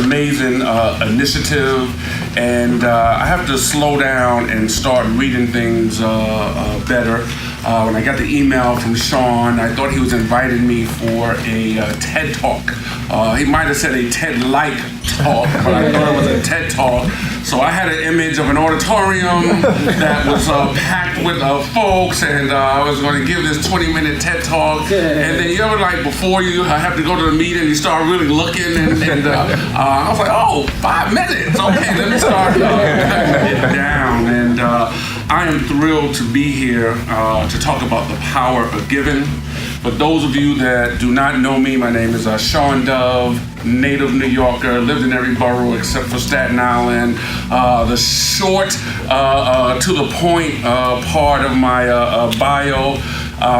amazing initiative, and I have to slow down and start reading things better. When I got the email from Shawn, I thought he was inviting me for a TED Talk. He might have said a TED-like talk, but I thought it was a TED Talk. So I had an image of an auditorium that was packed with folks, and I was going to give this 20-minute TED Talk. And then you ever, like, before you have to go to the meeting, you start really looking, and I was like, oh, 5 minutes. Okay, let me start cutting it down. And I am thrilled to be here to talk about the power of giving. For those of you that do not know me, my name is Shawn Dove, native New Yorker, lived in every borough except for Staten Island. The short, to the point part of my bio,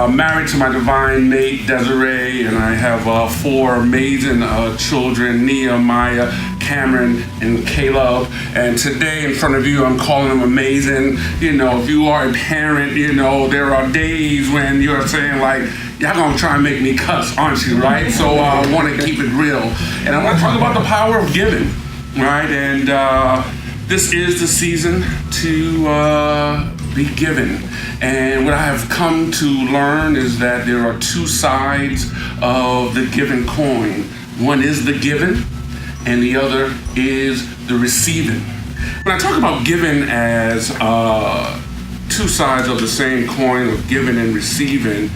married to my divine mate, Desiree, and I have 4 amazing children, Nehemiah, Cameron, and Caleb. And today in front of you, I'm calling them amazing. You know, if you are a parent, you know, there are days when you're saying, like, y'all gonna try and make me cuss, aren't you, right? So I want to keep it real. And I want to talk about the power of giving, right? And this is the season to be given. And what I have come to learn is that there are 2 sides of the given coin. One is the given, and the other is the receiving. When I talk about giving as 2 sides of the same coin of giving and receiving,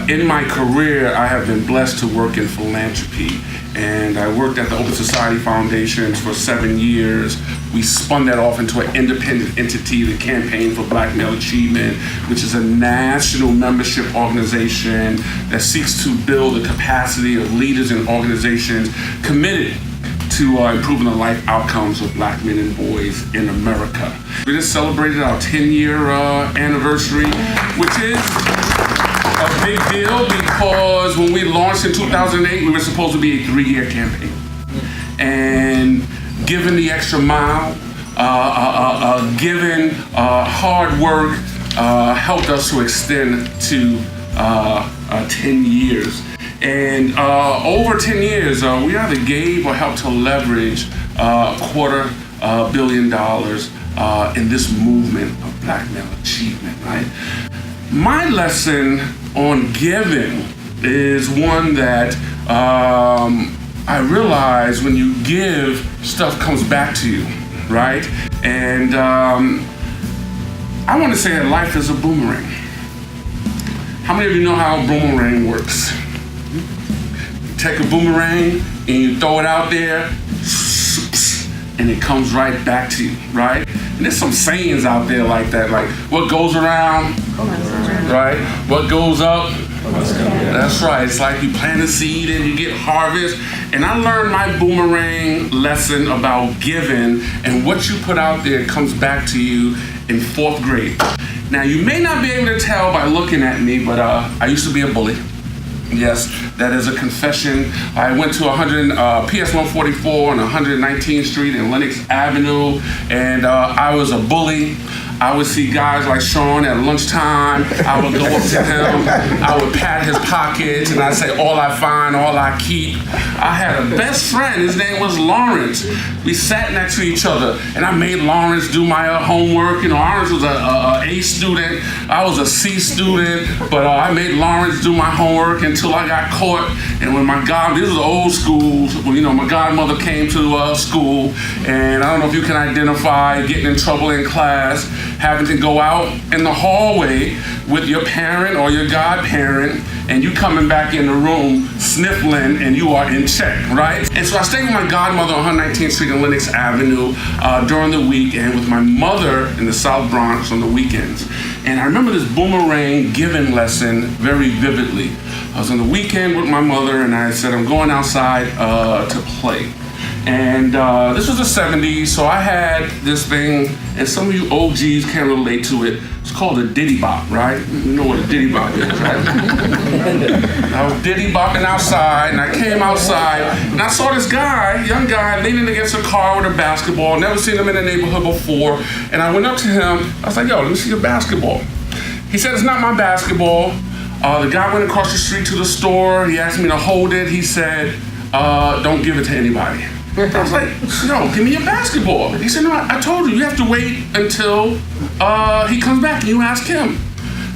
in my career, I have been blessed to work in philanthropy. And I worked at the Open Society Foundations for 7 years. We spun that off into an independent entity, the Campaign for Black Male Achievement, which is a national membership organization that seeks to build the capacity of leaders and organizations committed to improving the life outcomes of Black men and boys in America. We just celebrated our 10-year anniversary, which is a big deal because when we launched in 2008, we were supposed to be a 3-year campaign. And given the extra mile, given hard work, helped us to extend to 10 years. And over 10 years, we either gave or helped to leverage $250 million in this movement of Black male achievement, right? My lesson on giving is one that I realize when you give, stuff comes back to you, right? And I want to say that life is a boomerang. How many of you know how a boomerang works? Take a boomerang and you throw it out there, and it comes right back to you, right? And there's some sayings out there like that, like what goes around, right? What goes up, that's right. It's like you plant a seed and you get harvest. And I learned my boomerang lesson about giving, and what you put out there comes back to you in 4th grade. Now, you may not be able to tell by looking at me, but I used to be a bully. Yes, that is a confession. I went to PS 144 on 119th Street and Lenox Avenue, and I was a bully. I would see guys like Shawn at lunchtime. I would go up to him. I would pat his pockets, and I'd say, all I find, all I keep. I had a best friend. His name was Lawrence. We sat next to each other, and I made Lawrence do my homework. You know, Lawrence was a A student. I was a C student, but I made Lawrence do my homework until I got caught. And when this is old school, you know, my godmother came to school, and I don't know if you can identify getting in trouble in class, having to go out in the hallway with your parent or your godparent, and you coming back in the room sniffling, and you are in check, right? And so I stayed with my godmother on 119th Street and Lenox Avenue during the week, and with my mother in the South Bronx on the weekends. And I remember this boomerang giving lesson very vividly. I was on the weekend with my mother, and I said, I'm going outside to play. And this was the 70s, so I had this thing, and some of you OGs can relate to it. It's called a diddy bop, right? You know what a diddy bop is, right? I was diddy bopping outside, and I came outside, and I saw this guy, young guy, leaning against a car with a basketball. Never seen him in the neighborhood before. And I went up to him. I was like, yo, let me see your basketball. He said, it's not my basketball. The guy went across the street to the store. He asked me to hold it. He said, don't give it to anybody. I was like, no, give me a basketball. He said, no, I told you have to wait until he comes back and you ask him.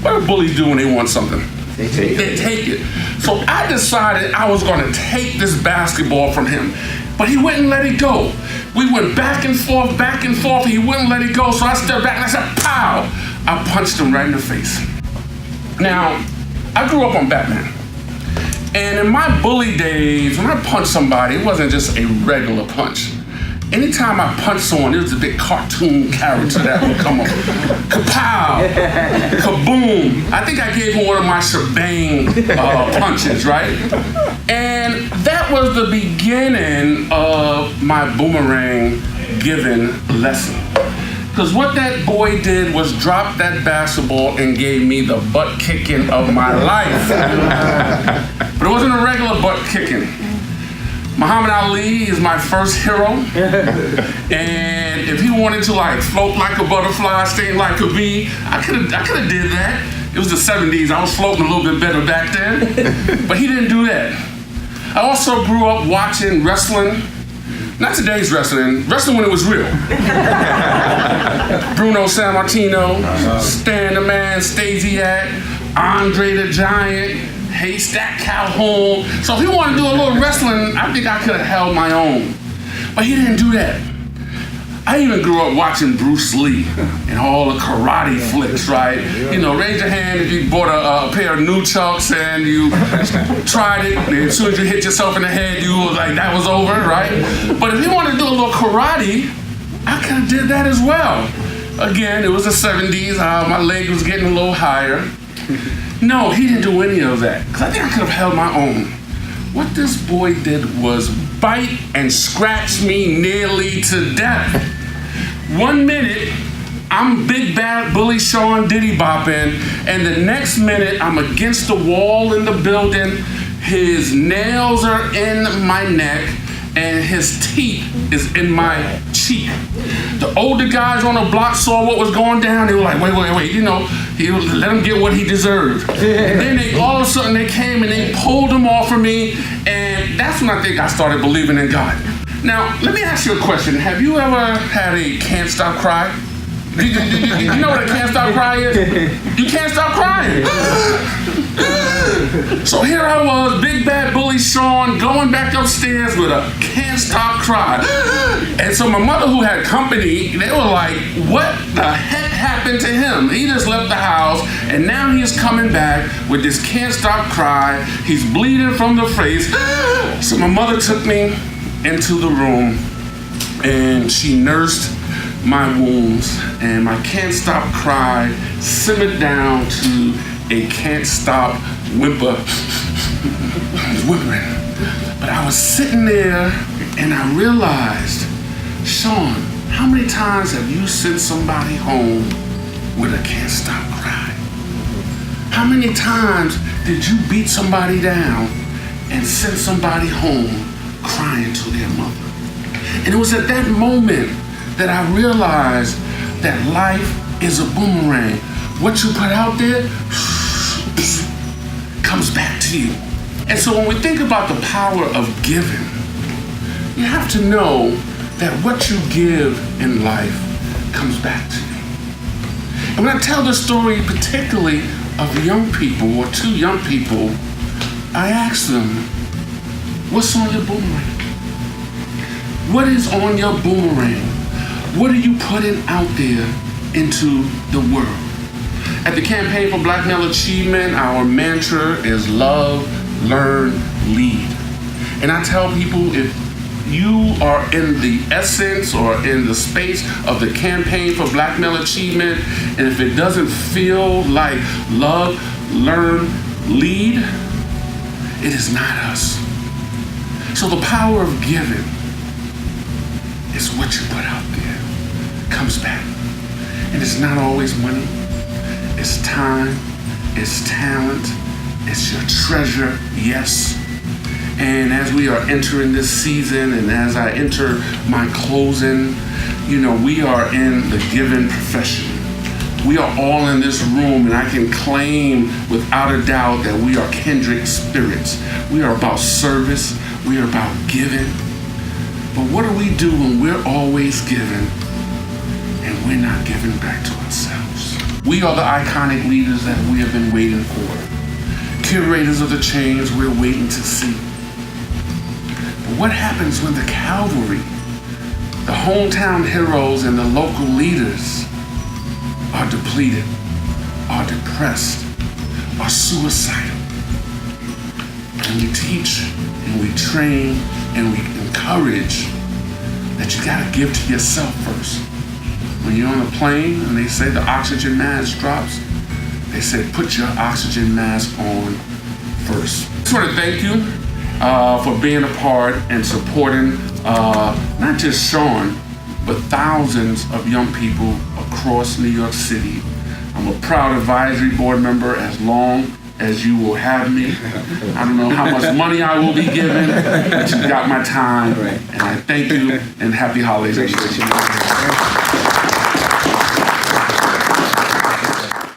What do bullies do when they want something? They take it. So I decided I was going to take this basketball from him, but he wouldn't let it go. We went back and forth, and he wouldn't let it go. So I stepped back and I said, pow! I punched him right in the face. Now, I grew up on Batman. And in my bully days, when I punched somebody, it wasn't just a regular punch. Anytime I punched someone, there was a big cartoon character that would come up. Kapow! Kaboom! I think I gave him one of my shebang punches, right? And that was the beginning of my boomerang giving lesson. Because what that boy did was drop that basketball and gave me the butt kicking of my life. But it wasn't a regular butt kicking. Muhammad Ali is my first hero. And if he wanted to like float like a butterfly, sting like a bee, I could have did that. It was the 70s. I was floating a little bit better back then. But he didn't do that. I also grew up watching wrestling. Not today's wrestling when it was real. Bruno Sammartino, Stan the Man, Stasiak, Andre the Giant, Haystack Calhoun. So if he wanted to do a little wrestling, I think I could have held my own. But he didn't do that. I even grew up watching Bruce Lee and all the karate flicks, right? You know, raise your hand if you bought a pair of nunchucks and you tried it, and as soon as you hit yourself in the head, you was like, that was over, right? But if you want to do a little karate, I kind of did that as well. Again, it was the 70s, my leg was getting a little higher. No, he didn't do any of that, because I think I could have held my own. What this boy did was bite and scratch me nearly to death. 1 minute, I'm big bad bully Shawn diddy bopping, and the next minute I'm against the wall in the building, his nails are in my neck, and his teeth is in my cheek. The older guys on the block saw what was going down. They were like, wait, you know, let him get what he deserved. And then all of a sudden they came and they pulled him off of me, and that's when I think I started believing in God. Now, let me ask you a question. Have you ever had a can't stop cry? You know what a can't stop cry is? You can't stop crying. So here I was, big bad bully Shawn, going back upstairs with a can't stop cry. And so my mother, who had company, they were like, what the heck happened to him? He just left the house and now he's coming back with this can't stop cry. He's bleeding from the face. So my mother took me into the room and she nursed my wounds, and my can't stop cry simmered down to a can't stop whimper. I was whimpering. But I was sitting there and I realized, Shawn, how many times have you sent somebody home with a can't stop cry? How many times did you beat somebody down and send somebody home crying to their mother? And it was at that moment that I realized that life is a boomerang. What you put out there comes back to you. And so when we think about the power of giving, you have to know that what you give in life comes back to you. And when I tell the story particularly of young people or two young people, I ask them, what's on your boomerang? What is on your boomerang? What are you putting out there into the world? At the Campaign for Black Male Achievement, our mantra is love, learn, lead. And I tell people, if you are in the essence or in the space of the Campaign for Black Male Achievement, and if it doesn't feel like love, learn, lead, it is not us. So the power of giving is what you put out there. Comes back. And it's not always money. It's time. It's talent. It's your treasure. Yes. And as we are entering this season and as I enter my closing, you know, we are in the giving profession. We are all in this room, and I can claim without a doubt that we are kindred spirits. We are about service. We are about giving. But what do we do when we're always giving and we're not giving back to ourselves? We are the iconic leaders that we have been waiting for. Curators of the change we're waiting to see. But what happens when the cavalry, the hometown heroes and the local leaders are depleted, are depressed, are suicidal? And we teach and we train and we encourage that you gotta give to yourself first. When you're on a plane and they say the oxygen mask drops, they say put your oxygen mask on first. I just want to thank you for being a part and supporting not just Shawn, but thousands of young people across New York City. I'm a proud advisory board member as long as you will have me. I don't know how much money I will be given, but you got my time. And I thank you and happy holidays.